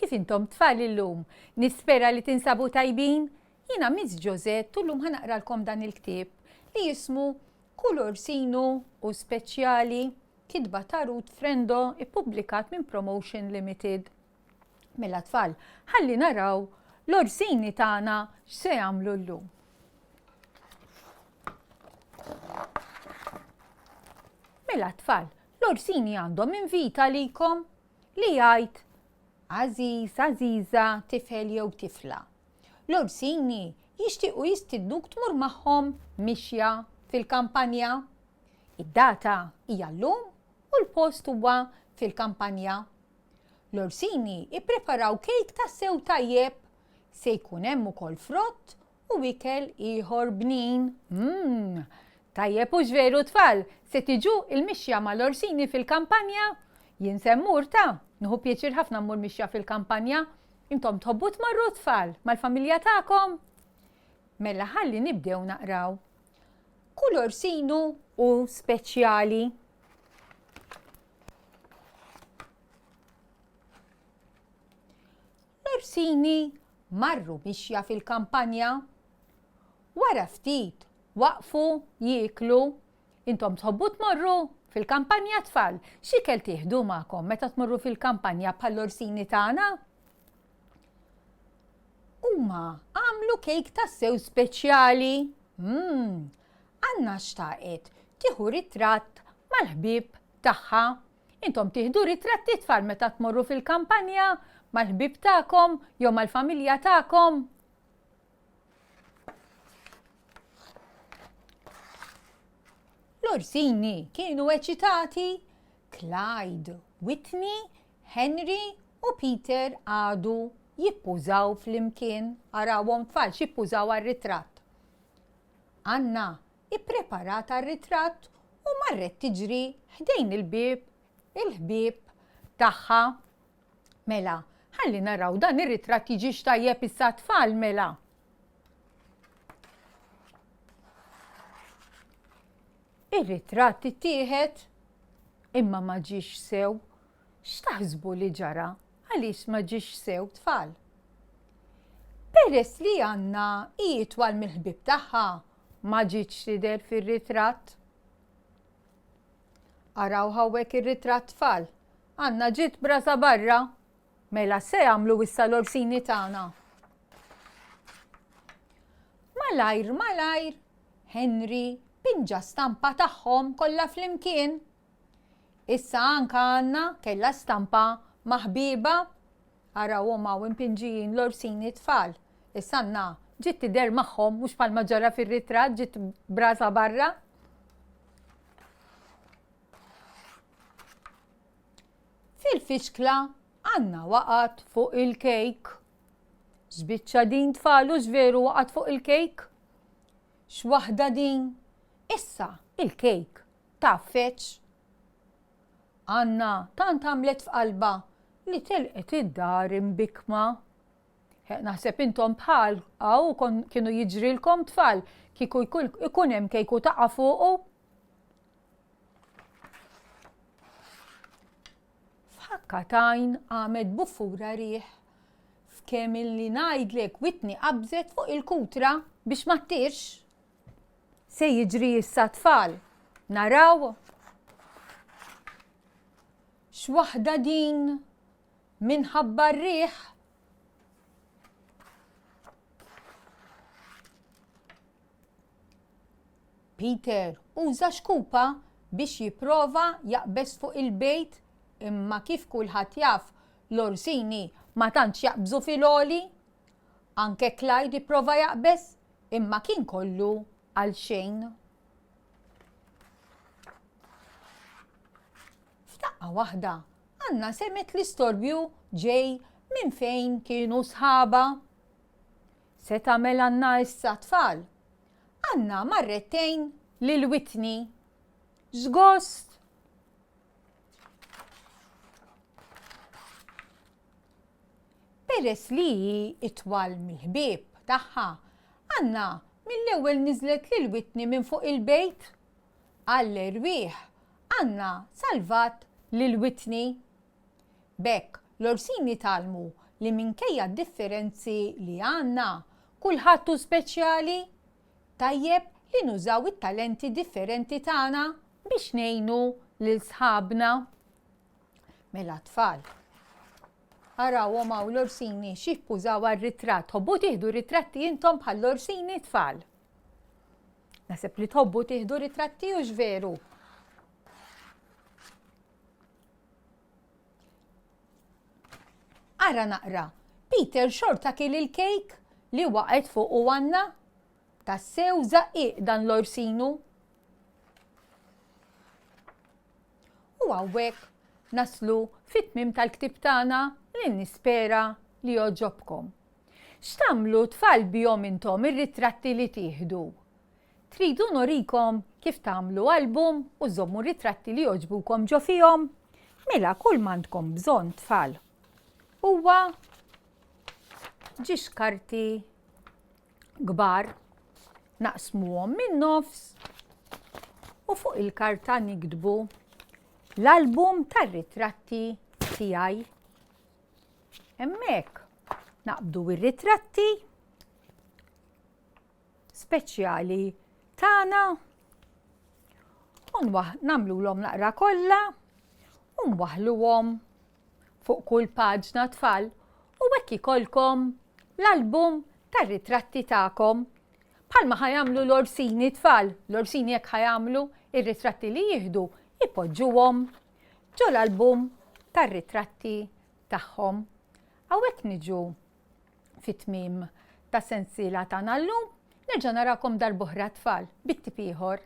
kif intom tfal illum? Nispera li tinsabu tajbin? Jiena Miss Ġozett u llum ħanaqralkom dan il-ktieb li jismu Kull Orsinu u Speċjali, kitba ta' Ruth Frendo ippubblikat minn Motion LTD. Mela tfal, ħalli naraw l-Orsini tagħna x'se jagħmlu llum. Mela tfal, l-Orsini għandhom invita likom li jgħid Aziz, Aziza, tifel jew tifla. L-Orsini jixtiequ jistidnuk tmur magħhom mixja fil-kampanja. Id-data hija llum u l-post huwa fil-kampanja. L-Orsini ippreparaw kejk tas-sew tajjeb, se jkun hemm ukoll frott u ikel ieħor bnin. Tajjeb u veru tfal, se tiġu il-mixja mal-Orsini fil-kampanja? Jien semmur ta' nieħu pjaċir ħafna mmur mixja fil-kampanja. Intom tħobbu tmarru tfal mal-familja tagħkom? Mela ħalli nibdew naqraw. Kull Orsinu u Speċjali. L-Orsini marru mixja fil-kampanja. Wara ftit waqfu jieklu. Intom tħobbu tmorru fil-kampanja tfal? X'ikel tieħdu magħkom meta tmorru fil-kampanja bħall-Orsini tagħna? Huma għamlu kejk tas-sew speċjali. Anna xtaqet tieħu ritratt mal-ħbieb tagħha. Intom tieħdu ritratti tfal meta tmorru fil-kampanja mal-ħbieb tagħkom jew mal-familja tagħkom? L-Orsini kienu eċitati. Clyde, Whitney, Henry u Peter għadu jippużaw fl-imkien. Arawhom tfal x'jippużaw għar-ritratt. Anna ippreparat għar-ritratt u marret tiġri ħdejn il-ħbieb tagħha. Mela, ħalli naraw dan ir-ritratt jiġi x'tajjeb issa tfal mela. Ir-ritratt ittieħed imma ma ġiex sew. X'taħsbu li ġara? Għaliex ma ġiex sew tfal? Peress li Anna hi itwal mill-ħbieb tagħha ma ġietx tidher fir-ritratt. Araw hawnhekk ir-ritratt tfal. Anna ġiet brasa barra. Mela se jagħmlu issa l-Orsini tagħna. Malajr, Henry pinġa stampa tagħhom kollha flimkien. Issa anke Anna kellha stampa maħbiba. Arawhom hawn impinġijin l-Orsini tfal. Issa Anna ġiet tidher magħhom mhux bħalma ġara fir-ritratt, ġiet brasa barra. Fil-fixkla Anna waqgħet fuq il-kejk. X'biċċa din tfal u x'veru waqgħet fuq il-kejk? X'waħda din? Issa il-kejk taffeċ. Anna tant għamlet f'qalba li telqet id-dar imbikma. Naħseb intom bħal kienu jiġrilkom tfal kieku ikun hemm kejku taqa' fuqu. F'ħakkatajn għamet buffura riħ. F'kemm illi ngħidlek Whitney qabżet fuq il-kutra biex ma ttirx. Se jiġri issa tfal. Naraw. X'waħda din minħabba r-riħ. Peter uża xkupa biex jipprova jaqbeż fuq il-bejt, imma kif kulħadd jaf l-Orsini ma tantx jaqbżu fil-għoli. Anke Clyde jipprova jaqbeż, imma kien kollu għal xejn. F'daqqa waħda Anna semet l-istorbju ġej minn fejn kienu sħaba. Se tagħmel Anna issa tfal? Anna marrettejn lil Whitney. Żgost. Peress li itwal mill-ħbieb tagħha, Anna mill-ewwel niżlet lil Whitney minn fuq il-bejt. Għall-irwieħ Anna salvat lil Whitney. Bekk l-Orsini talmu li minkejja d-differenzi li għandna kulħadd hu speċjali, tajjeb li nużaw it-talenti differenti tagħna biex ngħinu lil sħabna. Mela tfal, arawhom hawn l-Orsini x'jippużaw għar-ritratt. Tħobbu tieħdu ritratti intom bħall-Orsini tfal? Naħseb li tħobbu tieħdu ritratti hux veru? Ara naqra, Peter xorta kiel il-kejk li waqgħet fuq u Anna? Tassew żaqqiq dan l-Orsinu. U hawnhekk naslu fit-tmiem tal-ktieb tagħna li nispera li jogħġobkom. X'tagħmlu tfal bihom intom ir-ritratti li tieħdu? Tridu norikom kif tagħmlu album u żommu ritratti li jogħġbukom ġo fihom? Mela kull m'għandkom bżonn tfal huwa ġiex karti kbar naqsmuhom min-nofs u fuq il-karta nikdbu l-album tar-ritratti tiegħi. Hemmhekk naqbdu ir-ritratti speċjali tagħna u nagħmluhom naqra kollha u nwaħħluhom fuq kull paġna tfal u hekk ikolkom l-album tar-ritratti tagħkom. Bħalma ħajamlu l-Orsini tfal, l-Orsini jekk ħajamlu ir-ritratti li jieħdu ipoġġuhom ġo l-album tar-ritratti tagħhom. Hawnhekk niġu fit-tmiem ta' sensiela tagħna llum, nerġa' narakom darb'oħra tfal bit-tip ieħor.